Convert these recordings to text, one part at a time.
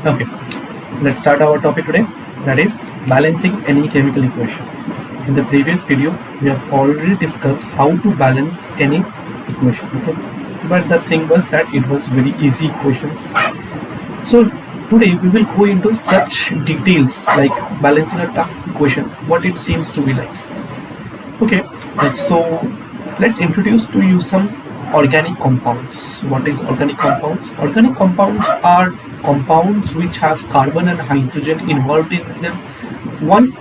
Okay, let's start our topic today, that is balancing any chemical equation. In the previous video, we have already discussed how to balance any equation. Okay, but the thing was that it was very easy equations. So today we will go into such details like balancing a tough equation, what it seems to be like. Okay, so let's introduce to you some organic compounds. What is organic compounds? Organic compounds are compounds which have carbon and hydrogen involved in them. One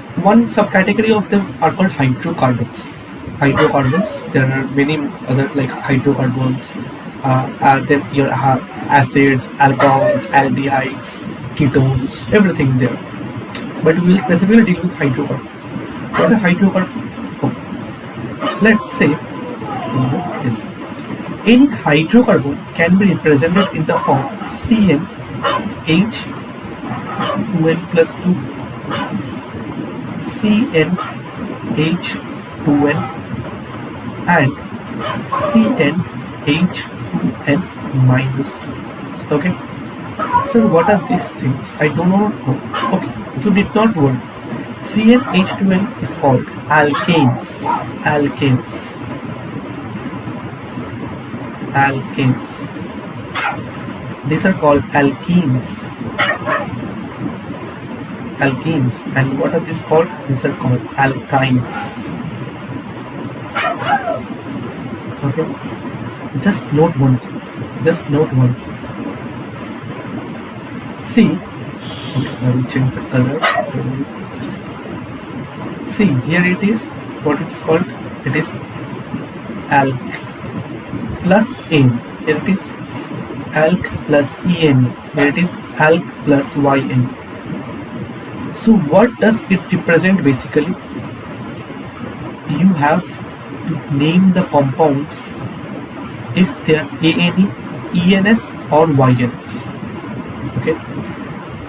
subcategory of them are called hydrocarbons. Hydrocarbons. There are many other like hydrocarbons. Then you have acids, alcohols, aldehydes, ketones, everything there. But we will specifically deal with hydrocarbons. What are hydrocarbons? Okay. Let's say yes. Any hydrocarbon can be represented in the form CnH2n plus 2, CnH2n and CnH2n minus 2. Okay. So what are these things? I do not know. Okay, you did not worry. CnH2n is called alkanes. These are called alkenes. And what are these called? These are called alkynes. Okay, just note one thing. See, okay, I will change the color. See, here it is. What it's called? It is alk plus N. Here it is alk plus En. Here it is alk plus Yn. So what does it represent basically? You have to name the compounds if they are Ane, ENS or YNS. Okay.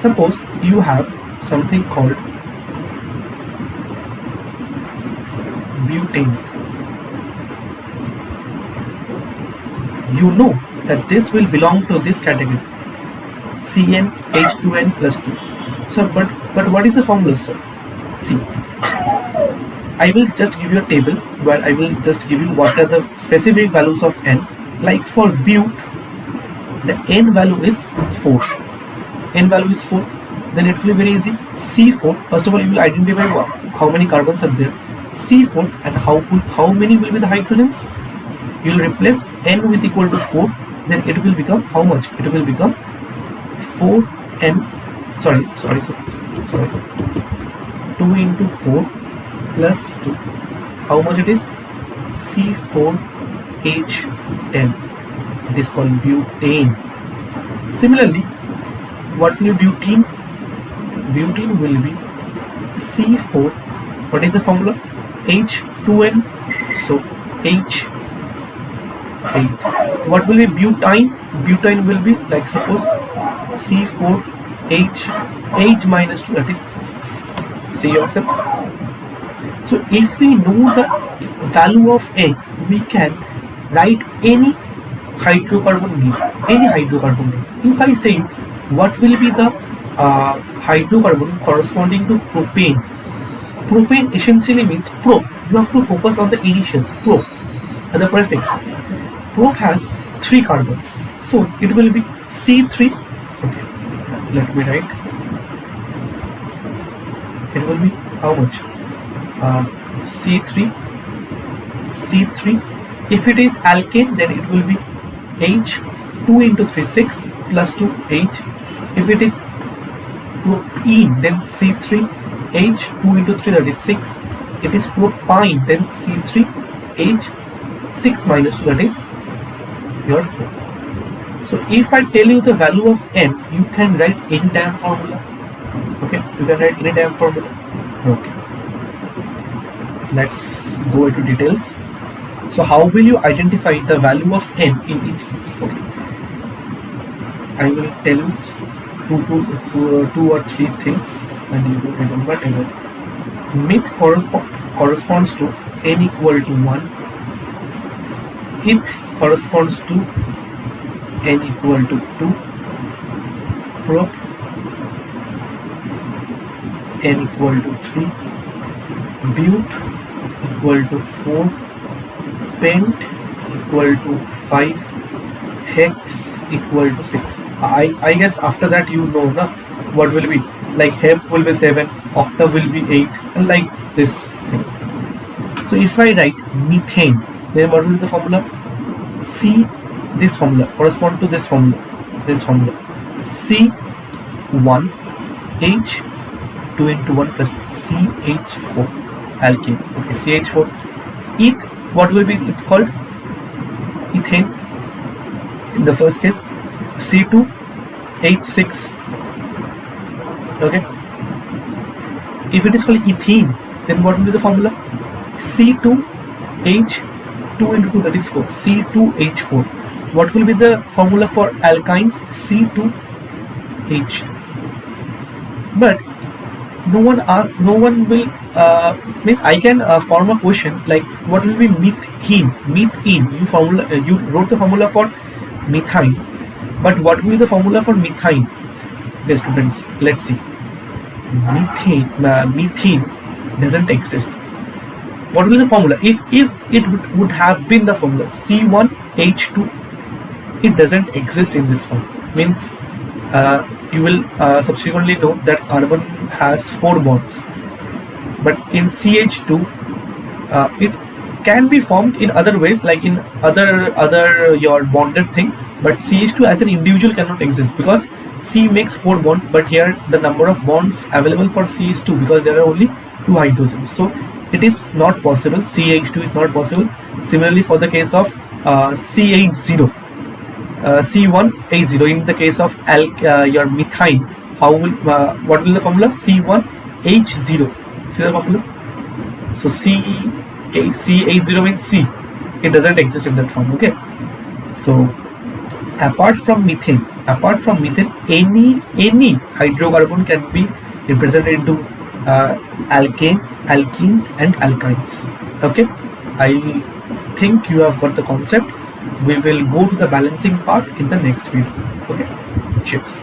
Suppose you have something called butane. You know that this will belong to this category, CnH2n plus 2. So, but what is the formula, sir? See, I will just give you a table where I will just give you what are the specific values of N. Like for but, the N value is 4. N value is 4. Then it will be very easy. C4. First of all, you will identify how many carbons are there. C4 and how many will be the hydrogens? You will replace N with equal to 4. Then it will become how much? It will become 4N. Sorry. 2 into 4 plus 2. How much it is? C4H10. It is called butane. Similarly, what will be butene? Butene will be C4. What is the formula? H2n. So H8. What will be butane? Butane will be like suppose C4H8 minus 2, that is 6. See yourself. So if we know the value of N, we can write any hydrocarbon name. If I say what will be the hydrocarbon corresponding to propane. Propane essentially means prop. You have to focus on the initials, prop, the prefix. Prop has 3 carbons, so it will be C3. Okay, let me write. It will be how much? C3. If it is alkane, then it will be H2 into 3, 6 plus 2, 8. If it is propene, then C3 H2 into 3, that is 6. It is propine, then C3 H6 minus 2, that is your 4. So if I tell you the value of N, you can write any damn formula. Okay, you can write any damn formula. Okay, let's go into details. So how will you identify the value of N in each case? Okay, I will tell you two or three things and you will remember everything. Meth corresponds to N equal to 1. Eth corresponds to N equal to 2. Prop N equal to 3, But equal to 4, Pent equal to 5, Hex equal to 6. I guess after that you know na, what will be, like Hep will be 7, Octa will be 8, and like this thing. So if I write methane, then what will be the formula? C, this formula correspond to this formula, C1 H 2 into 1 plus CH4 alkane. Okay, CH4. Eth, what will be it called? Ethane. In the first case, C2 H6. Okay. If it is called ethene, then what will be the formula? C2 H2 into 2, that is 4. C2H4. What will be the formula for alkynes? C2H2. But no one will means I can form a question like what will be methane. You wrote the formula for methane, but what will be the formula for methane? Okay, students, let's see. Methane doesn't exist. What will be the formula? If it would have been the formula C1H2, it doesn't exist in this form. Means you will subsequently know that carbon has 4 bonds, but in CH2 it can be formed in other ways, like in other your bonded thing, but CH2 as an individual cannot exist because C makes 4 bonds, but here the number of bonds available for C is 2 because there are only 2 hydrogens, so it is not possible. CH2 is not possible. Similarly for the case of CH0, C1H0, in the case of your methane, how will what will the formula? C1H0. See the formula? So CH0 means C. It doesn't exist in that form. Okay. So apart from methane, any hydrocarbon can be represented into alkenes and alkynes. Okay. I think you have got the concept. We will go to the balancing part in the next video. Okay. Cheers.